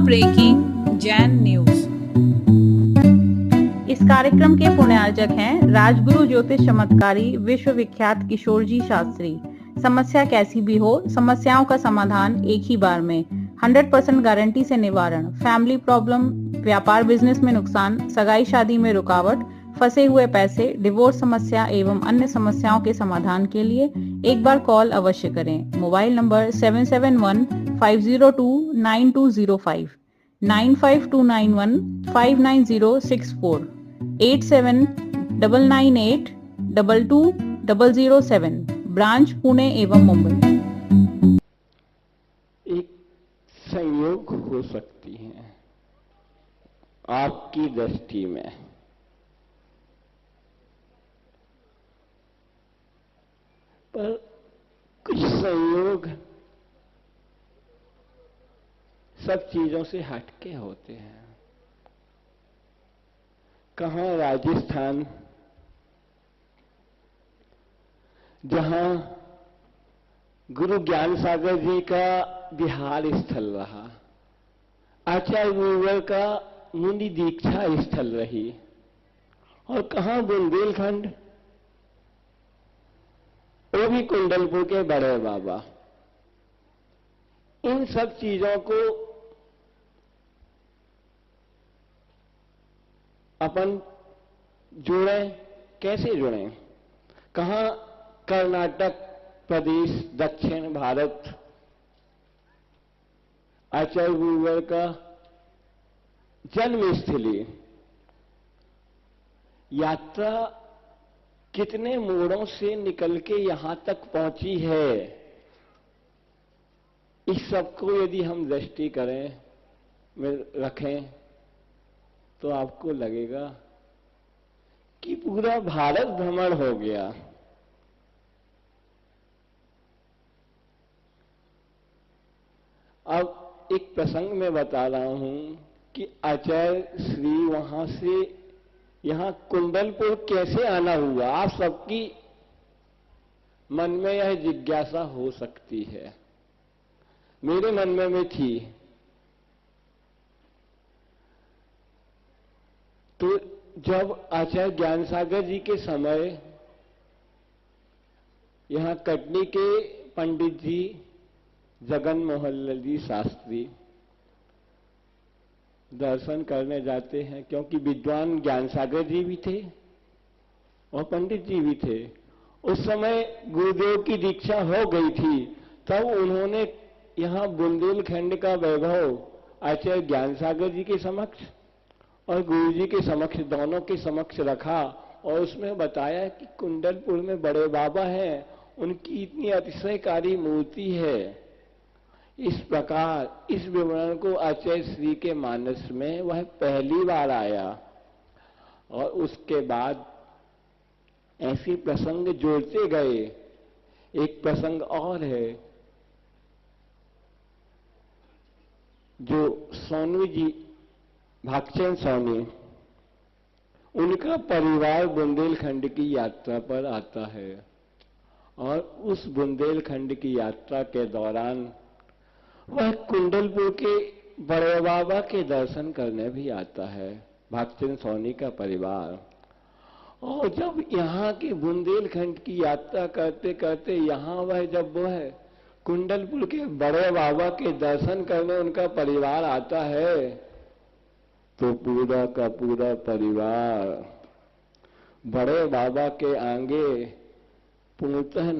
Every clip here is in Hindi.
Breaking Jain news. इस कार्यक्रम के पुण्यार्जक हैं राजगुरु ज्योतिष चमत्कारी विश्वविख्यात किशोर जी शास्त्री। समस्या कैसी भी हो, समस्याओं का समाधान एक ही बार में, 100% गारंटी से निवारण। फैमिली प्रॉब्लम, व्यापार बिजनेस में नुकसान, सगाई शादी में रुकावट, फंसे हुए पैसे, डिवोर्स समस्या एवं अन्य समस्याओं के समाधान के लिए एक बार कॉल अवश्य करें। Mobile number 7715029205, 9529159064, 8799822007। ब्रांच पुणे एवं मुंबई। एक संयोग हो सकती है आपकी दृष्टि में, पर कुछ संयोग सब चीजों से हटके होते हैं। कहां राजस्थान, जहां गुरु ज्ञान सागर जी का विहार स्थल रहा, आचार्य गुरुवर का मुनि दीक्षा स्थल रही, और कहां बुंदेलखंड, वो भी कुंडलपुर के बड़े बाबा। इन सब चीजों को अपन जुड़ें, कैसे जुड़ें? कहां कर्नाटक प्रदेश, दक्षिण भारत, आचार्य गुरुवर का जन्मस्थली। यात्रा कितने मोड़ों से निकल के यहां तक पहुंची है, इस सबको यदि हम दृष्टि करें में रखें तो आपको लगेगा कि पूरा भारत भ्रमण हो गया। अब एक प्रसंग में बता रहा हूं कि आचार्य श्री वहां से यहां कुंडलपुर कैसे आना हुआ। आप सबकी मन में यह जिज्ञासा हो सकती है, मेरे मन में भी थी। तो जब आचार्य ज्ञान सागर जी के समय यहां कटनी के पंडित जी जगन मोहन जी शास्त्री दर्शन करने जाते हैं, क्योंकि विद्वान ज्ञान सागर जी भी थे और पंडित जी भी थे। उस समय गुरुदेव की दीक्षा हो गई थी, तब उन्होंने यहां बुंदेलखंड का वैभव आचार्य ज्ञान सागर जी के समक्ष और गुरु जी के समक्ष, दोनों के समक्ष रखा, और उसमें बताया कि कुंडलपुर में बड़े बाबा हैं, उनकी इतनी अतिशयकारी मूर्ति है। इस प्रकार इस विवरण को आचार्य श्री के मानस में वह पहली बार आया, और उसके बाद ऐसे प्रसंग जोड़ते गए। एक प्रसंग और है जो सोनू जी, भागचंद सोनी, उनका परिवार बुंदेलखंड की यात्रा पर आता है, और उस बुंदेलखंड की यात्रा के दौरान वह कुंडलपुर के बड़े बाबा के दर्शन करने भी आता है, भागचंद सोनी का परिवार। और जब यहाँ की बुंदेलखंड की यात्रा करते करते यहाँ वह जब वह कुंडलपुर के बड़े बाबा के दर्शन करने उनका परिवार आता है, तो पूरा का पूरा परिवार बड़े बाबा के आगे पूर्णतः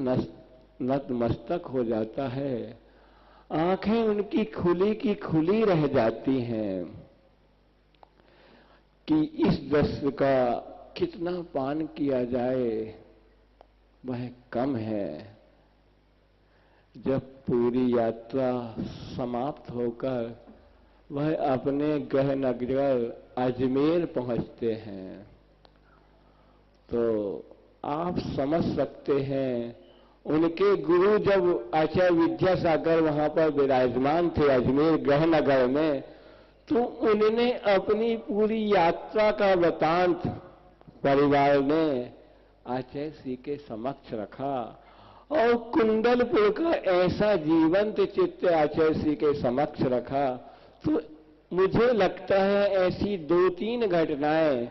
नतमस्तक हो जाता है। आंखें उनकी खुली की खुली रह जाती हैं कि इस दृश्य का कितना पान किया जाए वह कम है। जब पूरी यात्रा समाप्त होकर वह अपने गृह नगर अजमेर पहुंचते हैं, तो आप समझ सकते हैं उनके गुरु जब आचार्य विद्यासागर वहां पर विराजमान थे अजमेर गृह नगर में, तो उन्होंने अपनी पूरी यात्रा का वृतांत परिवार ने आचार्य श्री के समक्ष रखा, और कुंडलपुर का ऐसा जीवंत चित्र आचार्य श्री के समक्ष रखा। तो मुझे लगता है ऐसी 2-3 घटनाएं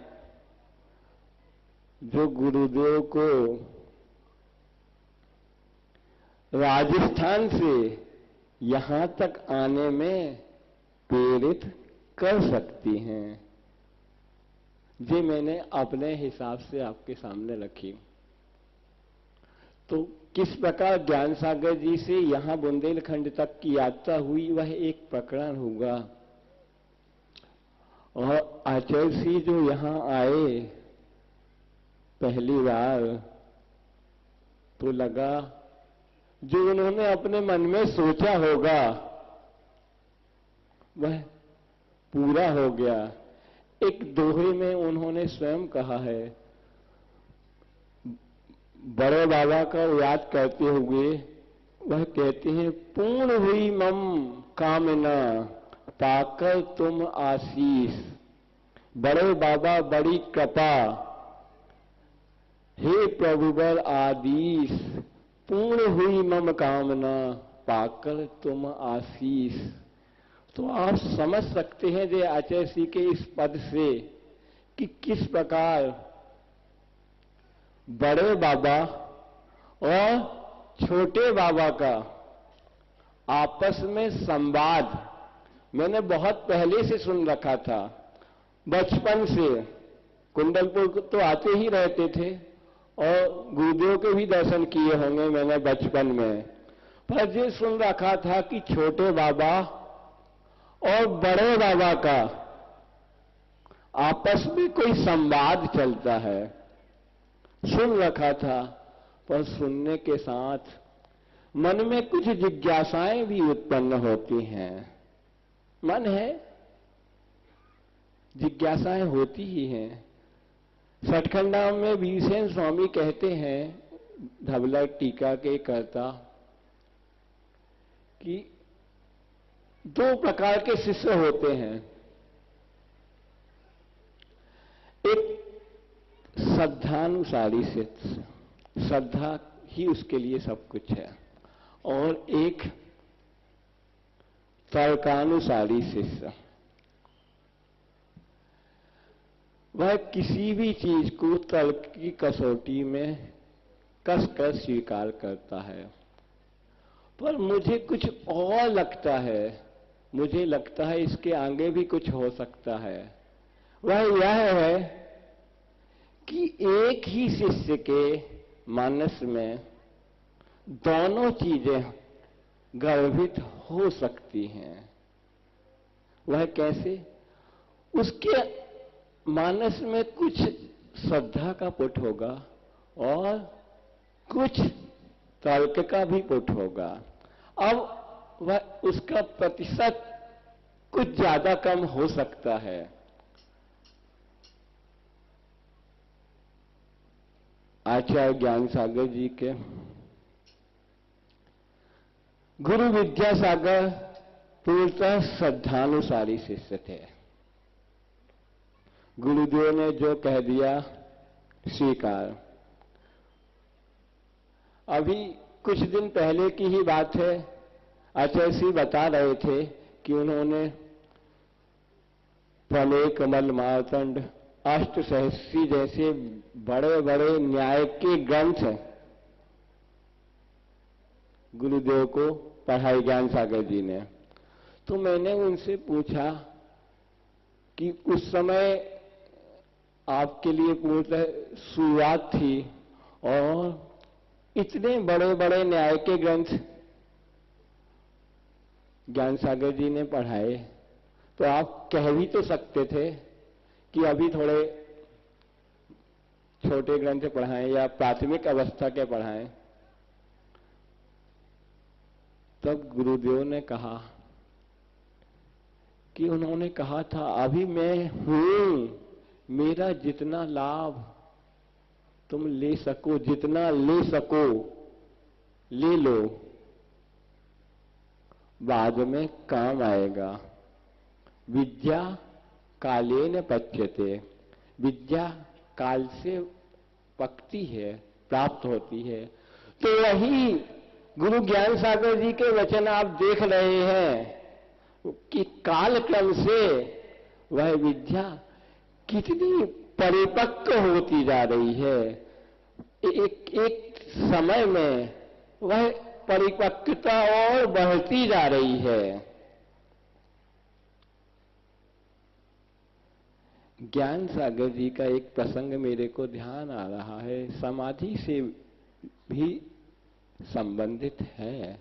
जो गुरुदेव को राजस्थान से यहां तक आने में प्रेरित कर सकती हैं, जो मैंने अपने हिसाब से आपके सामने रखी। तो किस प्रकार ज्ञान सागर जी से यहां बुंदेलखंड तक की यात्रा हुई, वह एक प्रकरण होगा। और आचार्य जी जो यहां आए पहली बार, तो लगा जो उन्होंने अपने मन में सोचा होगा वह पूरा हो गया। एक दोहे में उन्होंने स्वयं कहा है, बड़े बाबा का याद करते हुए वह कहते हैं, पूर्ण हुई मम कामना पाकर तुम आशीष, बड़े बाबा बड़ी कृपा हे प्रभुवर आदीश, पूर्ण हुई मम कामना पाकर तुम आशीष। तो आप समझ सकते हैं जे आचार्य श्री के इस पद से कि किस प्रकार बड़े बाबा और छोटे बाबा का आपस में संवाद मैंने बहुत पहले से सुन रखा था। बचपन से कुंडलपुर तो आते ही रहते थे और गुरुदेव के भी दर्शन किए होंगे मैंने बचपन में, पर ये सुन रखा था कि छोटे बाबा और बड़े बाबा का आपस में कोई संवाद चलता है, सुन रखा था। पर सुनने के साथ मन में कुछ जिज्ञासाएं भी उत्पन्न होती हैं। मन है, जिज्ञासाएं होती ही हैं। सचखंडा में वीरसेन स्वामी कहते हैं, धवला टीका के कर्ता, कि 2 प्रकार के शिष्य होते हैं। एक श्रद्धानुसारी शिष्य, श्रद्धा ही उसके लिए सब कुछ है, और एक तर्कानुसारी शिष्य, वह किसी भी चीज को तर्क की कसौटी में कसकर स्वीकार करता है। पर मुझे कुछ और लगता है, मुझे लगता है इसके आगे भी कुछ हो सकता है। वह यह है कि एक ही शिष्य के मानस में दोनों चीजें गर्भित हो सकती हैं। वह कैसे? उसके मानस में कुछ श्रद्धा का पुट होगा और कुछ तर्क का भी पुट होगा। अब वह उसका प्रतिशत कुछ ज्यादा कम हो सकता है। आचार्य ज्ञान सागर जी के गुरु विद्यासागर पूर्णतः श्रद्धानुसारी शिष्य थे। गुरुदेव ने जो कह दिया स्वीकार। अभी कुछ दिन पहले की ही बात है, आचार्य श्री बता रहे थे कि उन्होंने प्रमेय, कमल, मार्तंड, अष्टसहस्री जैसे बड़े बड़े न्याय के ग्रंथ गुरुदेव को पढ़ाई ज्ञान सागर जी ने। तो मैंने उनसे पूछा कि उस समय आपके लिए पूर्णतः शुरुआत थी और इतने बड़े बड़े न्याय के ग्रंथ ज्ञान सागर जी ने पढ़ाए, तो आप कह भी तो सकते थे कि अभी थोड़े छोटे ग्रंथ पढ़ाएं या प्राथमिक अवस्था के पढ़ाएं। तब गुरुदेव ने कहा कि उन्होंने कहा था, अभी मैं हूं, मेरा जितना लाभ तुम ले सको, जितना ले सको ले लो, बाद में काम आएगा। विद्या कालेन पच्यते, विद्या काल से पकती है, प्राप्त होती है। तो वही गुरु ज्ञान सागर जी के वचन आप देख रहे हैं, कि कालक्रम से वह विद्या कितनी परिपक्व होती जा रही है। एक समय में वह परिपक्वता और बढ़ती जा रही है। ज्ञान सागर जी का एक प्रसंग मेरे को ध्यान आ रहा है, समाधि से भी संबंधित है।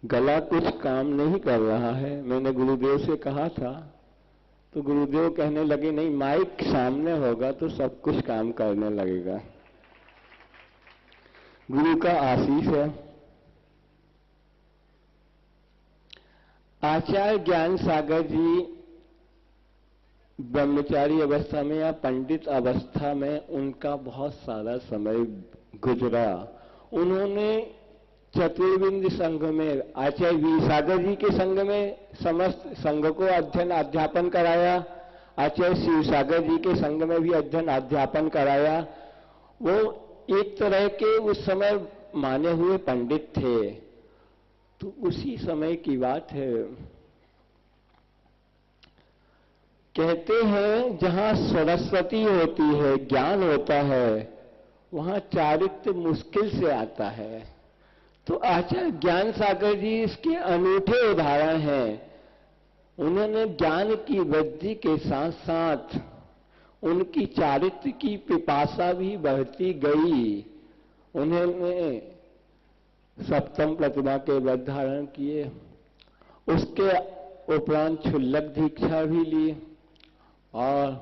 गला कुछ काम नहीं कर रहा है। मैंने गुरुदेव से कहा था तो गुरुदेव कहने लगे, नहीं, माइक सामने होगा तो सब कुछ काम करने लगेगा। गुरु का आशीष है। आचार्य ज्ञान सागर जी ब्रह्मचारी अवस्था में या पंडित अवस्था में उनका बहुत सारा समय गुजरा। उन्होंने चतुर्विंद संघ में, आचार्य वी सागर जी के संघ में समस्त संघ को अध्ययन अध्यापन कराया। आचार्य शिव सागर जी के संघ में भी अध्ययन अध्यापन कराया। वो एक तरह के उस समय माने हुए पंडित थे। तो उसी समय की बात है। कहते हैं जहां सरस्वती होती है, ज्ञान होता है, वहां चारित्र मुश्किल से आता है। तो आचार्य ज्ञान सागर जी इसके अनूठे उदाहरण हैं। उन्होंने ज्ञान की वृद्धि के साथ साथ उनकी चारित्र की पिपासा भी बढ़ती गई। उन्होंने सप्तम प्रतिमा के व्रत धारण किए, उसके उपरांत क्षुल्लक दीक्षा भी ली और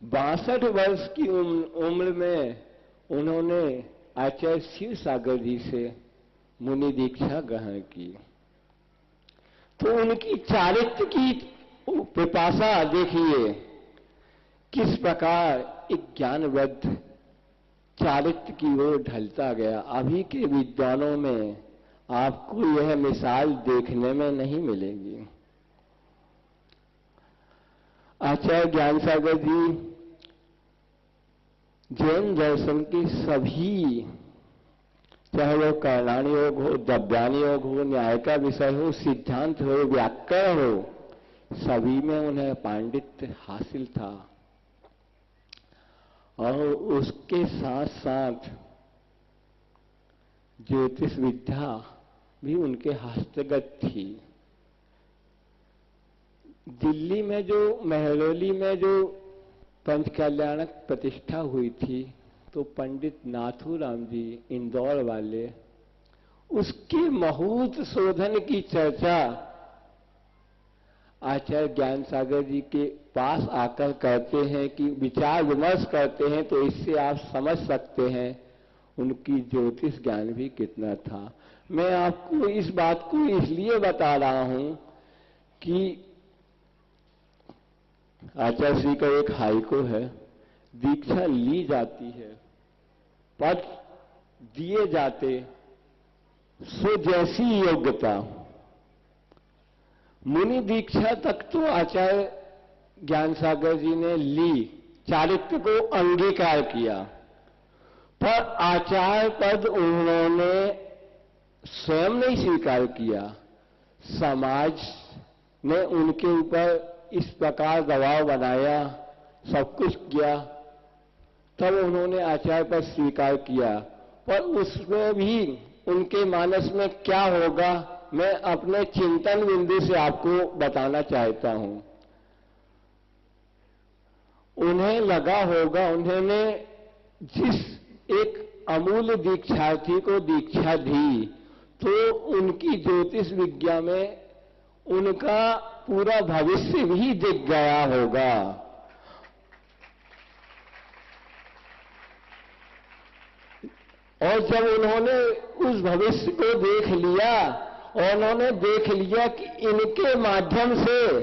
62 वर्ष की उम्र में उन्होंने आचार्य शिव सागर जी से मुनि दीक्षा ग्रहण की। तो उनकी चारित्र की पिपासा देखिए किस प्रकार एक ज्ञानवृद्ध चारित्र की ओर ढलता गया। अभी के विद्वानों में आपको यह मिसाल देखने में नहीं मिलेगी। आचार्य ज्ञान सागर जी जैन दर्शन के सभी, चाहे वो कर्णाणी योग हो, दव्यानी योग हो, न्याय का विषय हो, सिद्धांत हो, व्याकरण हो, सभी में उन्हें पांडित्य हासिल था। और उसके साथ साथ ज्योतिष विद्या भी उनके हस्तगत थी। दिल्ली में जो महरौली में जो पंचकल्याणक प्रतिष्ठा हुई थी, तो पंडित नाथूराम जी इंदौर वाले, उसके महूत शोधन की चर्चा आचार्य ज्ञान सागर जी के पास आकर करते हैं कि विचार विमर्श करते हैं। तो इससे आप समझ सकते हैं उनकी ज्योतिष ज्ञान भी कितना था। मैं आपको इस बात को इसलिए बता रहा हूं कि आचार्य श्री का एक हाइको है, दीक्षा ली जाती है, पद दिए जाते, सो जैसी योग्यता। मुनि दीक्षा तक तो आचार्य ज्ञान सागर जी ने ली, चारित्र को अंगीकार किया, पर आचार्य पद उन्होंने स्वयं नहीं स्वीकार किया। समाज ने उनके ऊपर इस प्रकार दबाव बनाया, सब कुछ किया, तब उन्होंने आचार्य पद स्वीकार किया। पर उसमें भी उनके मानस में क्या होगा, मैं अपने चिंतन बिंदु से आपको बताना चाहता हूं। उन्हें लगा होगा, उन्होंने जिस एक अमूल्य दीक्षार्थी को दीक्षा दी, तो उनकी ज्योतिष विद्या में उनका पूरा भविष्य भी दिख गया होगा। और जब उन्होंने उस भविष्य को देख लिया और उन्होंने देख लिया कि इनके माध्यम से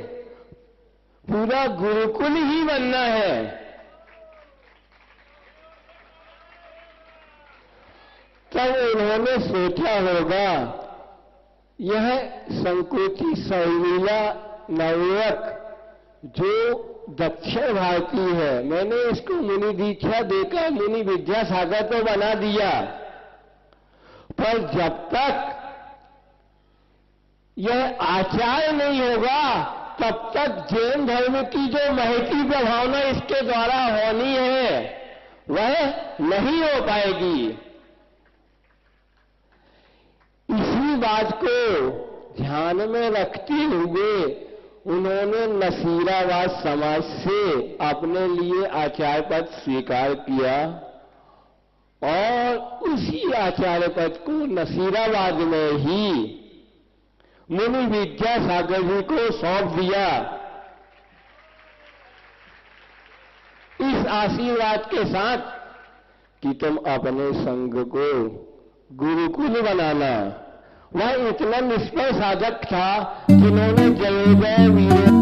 पूरा गुरुकुल ही बनना है, तब उन्होंने सोचा होगा यह संकोची शर्मिला नवयुवक जो दक्षिण भारतीय है, मैंने इसको मुनि दीक्षा देकर मुनि विद्यासागर तो बना दिया, पर जब तक यह आचार नहीं होगा तब तक जैन धर्म की जो महती प्रभावना इसके द्वारा होनी है वह नहीं हो पाएगी। इसी बात को ध्यान में रखते हुए उन्होंने नसीरावाद समाज से अपने लिए आचार्य पद स्वीकार किया और उसी आचार्य पद को नसीरावाद में ही मुनि विद्यासागर जी को सौंप दिया। इस आशीर्वाद के साथ कि तुम अपने संघ को गुरुकुल बनाना। वह इतना निष्फल साधक था जिन्होंने जयोदय वीर